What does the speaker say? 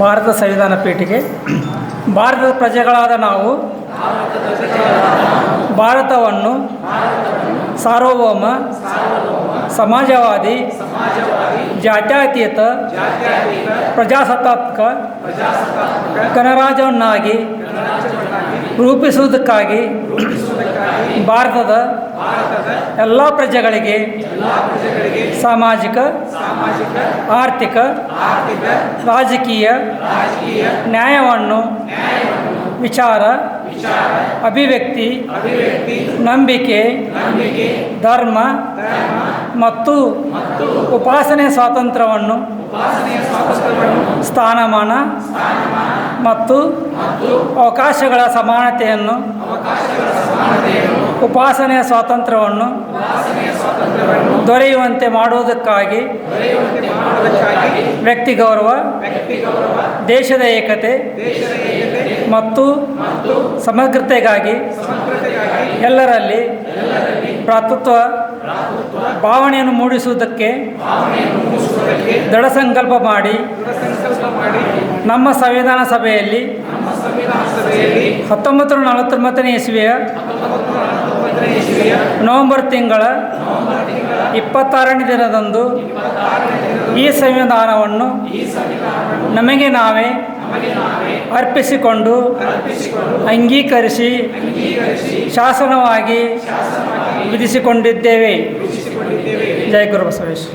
ಭಾರತ ಸಂವಿಧಾನ ಪೀಠಿಗೆ ಭಾರತದ ಪ್ರಜೆಗಳಾದ ನಾವು ಭಾರತವನ್ನು ಸಾರ್ವಭೌಮ ಸಮಾಜವಾದಿ ಜಾತ್ಯತೀತ ಪ್ರಜಾಸತ್ತಾತ್ಮಕ ಗಣರಾಜ್ಯವನ್ನಾಗಿ ರೂಪಿಸುವುದಕ್ಕಾಗಿ ಭಾರತದ ಎಲ್ಲ ಪ್ರಜೆಗಳಿಗೆ ಸಾಮಾಜಿಕ ಆರ್ಥಿಕ ರಾಜಕೀಯ ನ್ಯಾಯವನ್ನು ವಿಚಾರ ಅಭಿವ್ಯಕ್ತಿ ನಂಬಿಕೆ ಧರ್ಮ ಮತ್ತು ಉಪಾಸನೆ ಸ್ವಾತಂತ್ರ್ಯವನ್ನು ಸ್ಥಾನಮಾನ ಮತ್ತು ಅವಕಾಶಗಳ ಸಮಾನತೆಯನ್ನು ಉಪಾಸನೆಯ ಸ್ವಾತಂತ್ರ್ಯವನ್ನು ದೊರೆಯುವಂತೆ ಮಾಡುವುದಕ್ಕಾಗಿ ವ್ಯಕ್ತಿ ಗೌರವ ದೇಶದ ಏಕತೆ ಮತ್ತು ಸಮಗ್ರತೆಗಾಗಿ ಎಲ್ಲರಲ್ಲಿ ಭ್ರಾತೃತ್ವ ಭಾವನೆಯನ್ನು ಮೂಡಿಸುವುದಕ್ಕೆ ದೃಢ ಸಂಕಲ್ಪ ಮಾಡಿ ನಮ್ಮ ಸಂವಿಧಾನ ಸಭೆಯಲ್ಲಿ 1949ನೇ ಇಸ್ವಿಯ ನವೆಂಬರ್ ತಿಂಗಳ 26ನೇ ದಿನದಂದು ಈ ಸಂವಿಧಾನವನ್ನು ನಮಗೆ ನಾವೇ ಅರ್ಪಿಸಿಕೊಂಡು ಅಂಗೀಕರಿಸಿ ಶಾಸನವಾಗಿ ವಿಧಿಸಿಕೊಂಡಿದ್ದೇವೆ. ಜೈ ಗುರು ಬಸವೇಶ್ವರ.